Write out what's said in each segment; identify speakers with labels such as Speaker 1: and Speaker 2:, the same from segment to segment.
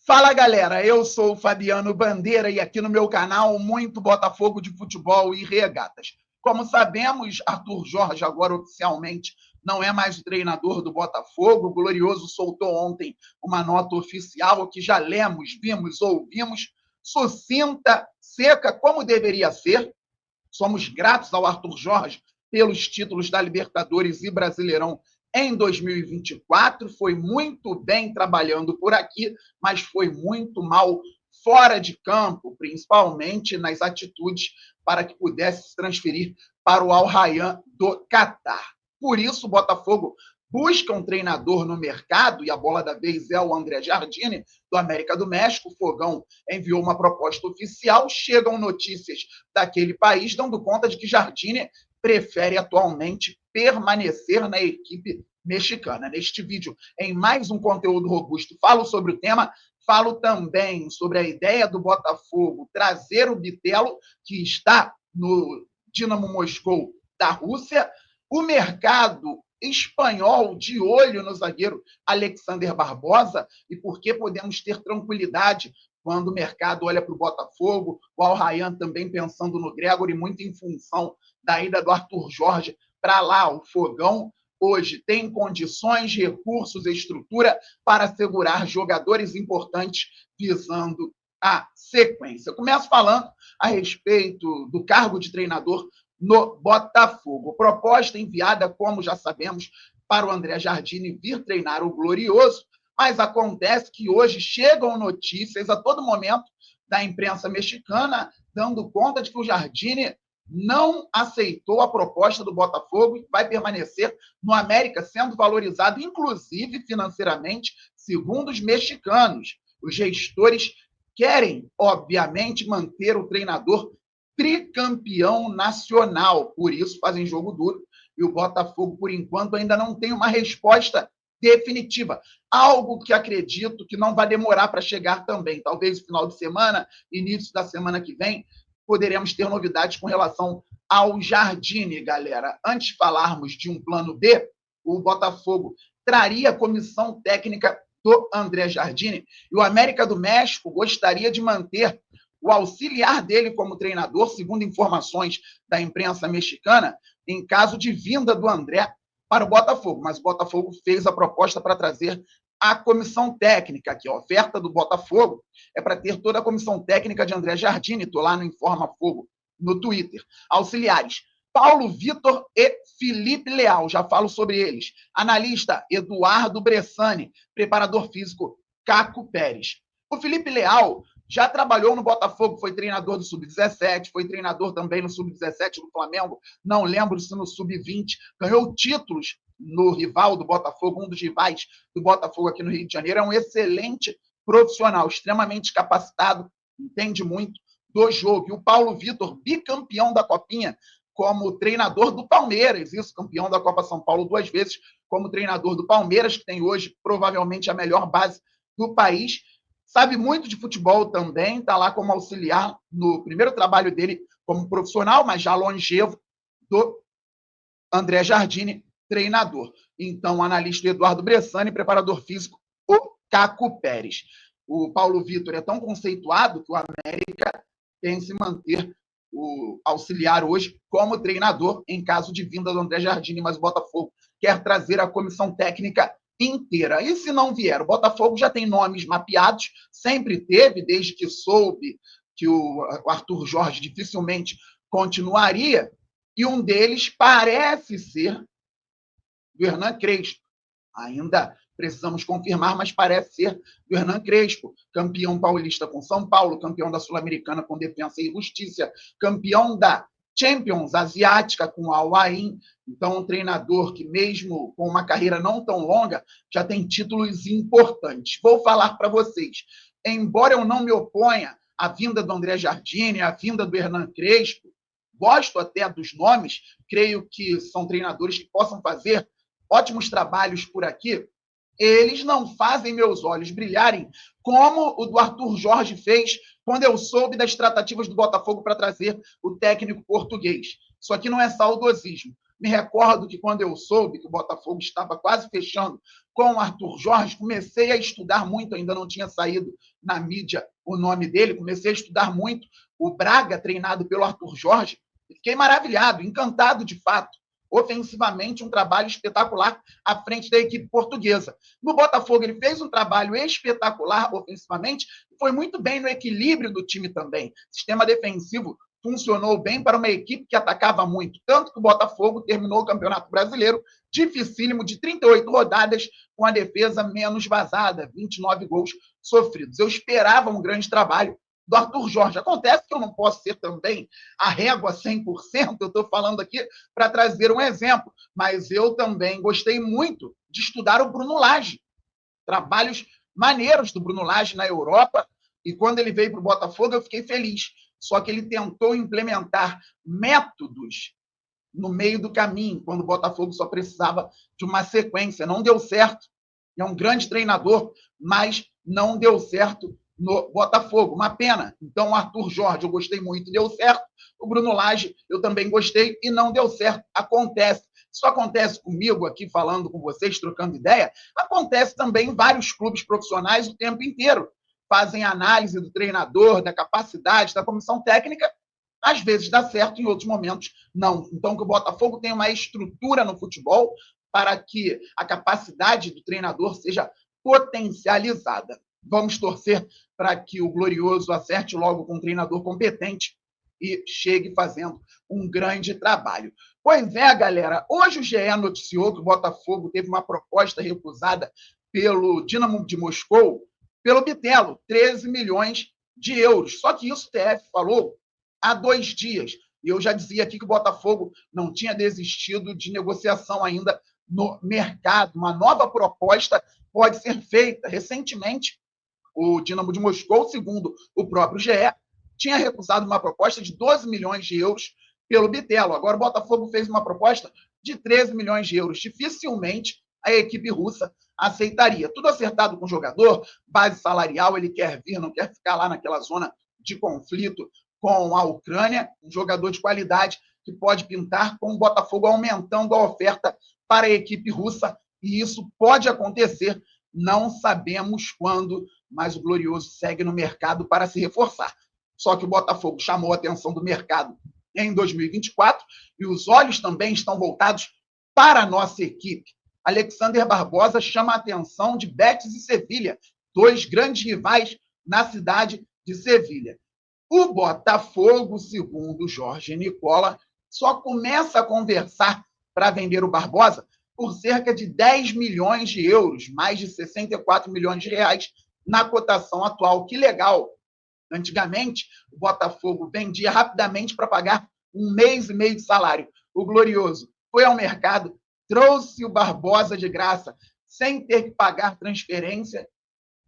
Speaker 1: Fala, galera, eu sou o Fabiano Bandeira e aqui no meu canal muito Botafogo de futebol e regatas. Como sabemos, Arthur Jorge agora oficialmente não é mais o treinador do Botafogo. O Glorioso soltou ontem uma nota oficial que já lemos, vimos, ouvimos, sucinta, seca, como deveria ser. Somos gratos ao Arthur Jorge pelos títulos da Libertadores e Brasileirão em 2024. Foi muito bem trabalhando por aqui, mas foi muito mal fora de campo, principalmente nas atitudes para que pudesse se transferir para o Al Rayyan do Catar. Por isso, o Botafogo busca um treinador no mercado, e a bola da vez é o André Jardine, do América do México. O Fogão enviou uma proposta oficial, chegam notícias daquele país dando conta de que Jardine prefere atualmente permanecer na equipe mexicana. Neste vídeo, em mais um conteúdo robusto, falo sobre o tema, falo também sobre a ideia do Botafogo trazer o Bitelo, que está no Dinamo Moscou da Rússia, o mercado espanhol de olho no zagueiro Alexander Barbosa e por que podemos ter tranquilidade quando o mercado olha para o Botafogo, o Al Rayyan também pensando no Gregor e muito em função da ida do Arthur Jorge para lá. O Fogão hoje tem condições, recursos e estrutura para assegurar jogadores importantes visando a sequência. Eu começo falando a respeito do cargo de treinador no Botafogo. Proposta enviada, como já sabemos, para o André Jardine vir treinar o Glorioso, mas acontece que hoje chegam notícias a todo momento da imprensa mexicana dando conta de que o Jardine não aceitou a proposta do Botafogo e vai permanecer no América, sendo valorizado, inclusive financeiramente, segundo os mexicanos. Os gestores querem, obviamente, manter o treinador tricampeão nacional, por isso fazem jogo duro, e o Botafogo, por enquanto, ainda não tem uma resposta definitiva, algo que acredito que não vai demorar para chegar também, talvez no final de semana, início da semana que vem, poderemos ter novidades com relação ao Jardine, galera. Antes de falarmos de um plano B, o Botafogo traria a comissão técnica do André Jardine, e o América do México gostaria de manter o auxiliar dele como treinador, segundo informações da imprensa mexicana, em caso de vinda do André para o Botafogo. Mas o Botafogo fez a proposta para trazer a comissão técnica, que a oferta do Botafogo é para ter toda a comissão técnica de André Jardine. Estou lá no Informa Fogo, no Twitter. Auxiliares: Paulo Vitor e Felipe Leal, já falo sobre eles. Analista: Eduardo Bressani. Preparador físico: Caco Pérez. O Felipe Leal já trabalhou no Botafogo, foi treinador do Sub-17, foi treinador também no Sub-17 do Flamengo, não lembro se no Sub-20, ganhou títulos no rival do Botafogo, um dos rivais do Botafogo aqui no Rio de Janeiro. É um excelente profissional, extremamente capacitado, entende muito do jogo. E o Paulo Vitor, bicampeão da Copinha, como treinador do Palmeiras, isso, campeão da Copa São Paulo 2 vezes, como treinador do Palmeiras, que tem hoje provavelmente a melhor base do país. Sabe muito de futebol também, está lá como auxiliar no primeiro trabalho dele como profissional, mas já longevo, do André Jardine, treinador. Então, analista Eduardo Bressani, preparador físico, o Caco Pérez. O Paulo Vitor é tão conceituado que o América tem se manter o auxiliar hoje como treinador em caso de vinda do André Jardine, mas o Botafogo quer trazer a comissão técnica inteira. E se não vier, o Botafogo já tem nomes mapeados, sempre teve, desde que soube que o Arthur Jorge dificilmente continuaria, e um deles parece ser do Hernan Crespo. Ainda precisamos confirmar, mas parece ser do Hernan Crespo, campeão paulista com São Paulo, campeão da Sul-Americana com Defensa e Justiça, campeão da Champions Asiática com Al Ain. Então, um treinador que, mesmo com uma carreira não tão longa, já tem títulos importantes. Vou falar para vocês, embora eu não me oponha à vinda do André Jardine, à vinda do Hernan Crespo, gosto até dos nomes, creio que são treinadores que possam fazer ótimos trabalhos por aqui, eles não fazem meus olhos brilharem como o do Arthur Jorge fez quando eu soube das tratativas do Botafogo para trazer o técnico português. Isso aqui não é saudosismo. Me recordo que quando eu soube que o Botafogo estava quase fechando com o Arthur Jorge, comecei a estudar muito, ainda não tinha saído na mídia o nome dele, comecei a estudar muito o Braga, treinado pelo Arthur Jorge, e fiquei maravilhado, encantado de fato. Ofensivamente, um trabalho espetacular à frente da equipe portuguesa. No Botafogo, ele fez um trabalho espetacular ofensivamente e foi muito bem no equilíbrio do time também. Sistema defensivo funcionou bem para uma equipe que atacava muito. Tanto que o Botafogo terminou o Campeonato Brasileiro dificílimo de 38 rodadas com a defesa menos vazada, 29 gols sofridos. Eu esperava um grande trabalho do Arthur Jorge. Acontece que eu não posso ser também a régua 100%, eu estou falando aqui para trazer um exemplo, mas eu também gostei muito de estudar o Bruno Lage. Trabalhos maneiros do Bruno Lage na Europa, e quando ele veio para o Botafogo eu fiquei feliz. Só que ele tentou implementar métodos no meio do caminho, quando o Botafogo só precisava de uma sequência. Não deu certo. É um grande treinador, mas não deu certo no Botafogo. Uma pena. Então, o Arthur Jorge eu gostei muito, deu certo. O Bruno Lage eu também gostei e não deu certo. Acontece. Isso acontece comigo aqui, falando com vocês, trocando ideia. Acontece também em vários clubes profissionais o tempo inteiro. Fazem análise do treinador, da capacidade, da comissão técnica. Às vezes dá certo, em outros momentos não. Então, que o Botafogo tenha uma estrutura no futebol para que a capacidade do treinador seja potencializada. Vamos torcer para que o Glorioso acerte logo com um treinador competente e chegue fazendo um grande trabalho. Pois é, galera, hoje o GE noticiou que o Botafogo teve uma proposta recusada pelo Dinamo de Moscou, pelo Bitelo, 13 milhões de euros. Só que isso o TF falou há 2 dias. E eu já dizia aqui que o Botafogo não tinha desistido de negociação ainda no mercado. Uma nova proposta pode ser feita. Recentemente, o Dinamo de Moscou, segundo o próprio GE, tinha recusado uma proposta de 12 milhões de euros pelo Bitelo. Agora o Botafogo fez uma proposta de 13 milhões de euros. Dificilmente a equipe russa aceitaria. Tudo acertado com o jogador, base salarial, ele quer vir, não quer ficar lá naquela zona de conflito com a Ucrânia, um jogador de qualidade que pode pintar, com o Botafogo aumentando a oferta para a equipe russa, e isso pode acontecer, não sabemos quando, mas o Glorioso segue no mercado para se reforçar. Só que o Botafogo chamou a atenção do mercado em 2024 e os olhos também estão voltados para a nossa equipe. Alexander Barbosa chama a atenção de Betis e Sevilha, 2 grandes rivais na cidade de Sevilha. O Botafogo, segundo Jorge Nicola, só começa a conversar para vender o Barbosa por cerca de 10 milhões de euros, mais de 64 milhões de reais na cotação atual. Que legal! Antigamente, o Botafogo vendia rapidamente para pagar 1 mês e meio de salário. O Glorioso foi ao mercado, trouxe o Barbosa de graça, sem ter que pagar transferência,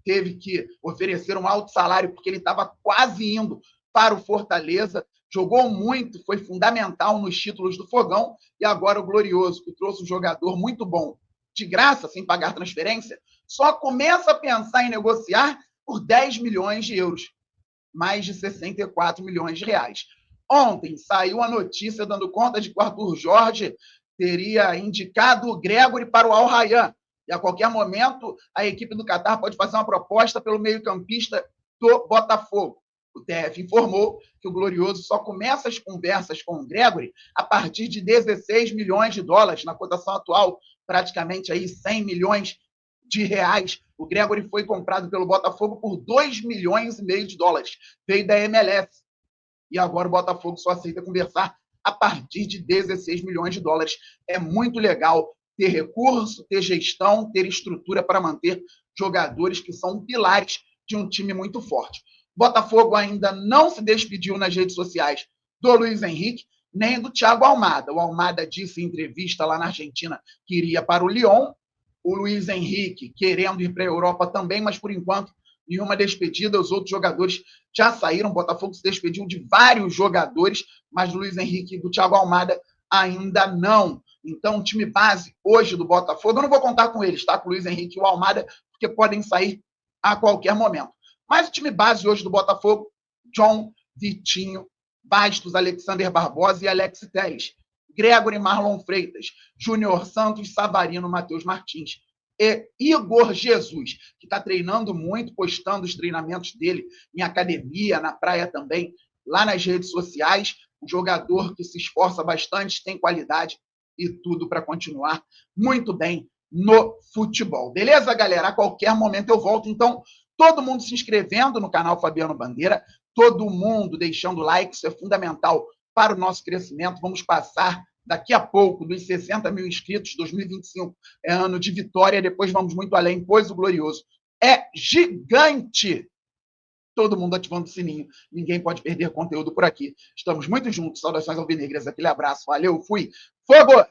Speaker 1: teve que oferecer um alto salário porque ele estava quase indo para o Fortaleza, jogou muito, foi fundamental nos títulos do Fogão, e agora o Glorioso, que trouxe um jogador muito bom, de graça, sem pagar transferência, só começa a pensar em negociar por 10 milhões de euros, mais de 64 milhões de reais. Ontem saiu a notícia dando conta de que o Arthur Jorge teria indicado o Gregory para o Al Rayyan, e a qualquer momento a equipe do Catar pode fazer uma proposta pelo meio-campista do Botafogo. O TF informou que o Glorioso só começa as conversas com o Gregory a partir de 16 milhões de dólares, na cotação atual, praticamente aí 100 milhões de reais. O Gregory foi comprado pelo Botafogo por 2 milhões e meio de dólares. Veio da MLS. E agora o Botafogo só aceita conversar a partir de 16 milhões de dólares. É muito legal ter recurso, ter gestão, ter estrutura para manter jogadores que são pilares de um time muito forte. Botafogo ainda não se despediu nas redes sociais do Luiz Henrique, nem do Thiago Almada. O Almada disse em entrevista lá na Argentina que iria para o Lyon. O Luiz Henrique querendo ir para a Europa também, mas por enquanto nenhuma despedida. Os outros jogadores já saíram. O Botafogo se despediu de vários jogadores, mas do Luiz Henrique e do Thiago Almada ainda não. Então, o time base hoje do Botafogo, eu não vou contar com eles, tá? Com o Luiz Henrique e o Almada, porque podem sair a qualquer momento. Mas o time base hoje do Botafogo, John, Vitinho, Bastos, Alexander Barbosa e Alex Telles. Gregory Marlon Freitas, Júnior Santos, Savarino, Matheus Martins e Igor Jesus, que está treinando muito, postando os treinamentos dele em academia, na praia também, lá nas redes sociais. Um jogador que se esforça bastante, tem qualidade e tudo para continuar muito bem no futebol. Beleza, galera? A qualquer momento eu volto. Então, todo mundo se inscrevendo no canal Fabiano Bandeira, todo mundo deixando like, isso é fundamental para o nosso crescimento. Vamos passar daqui a pouco dos 60 mil inscritos. 2025 é ano de vitória, depois vamos muito além, pois o glorioso é gigante. Todo mundo ativando o sininho. Ninguém pode perder conteúdo por aqui. Estamos muito juntos. Saudações alvinegras. Aquele abraço. Valeu, fui. Fogo!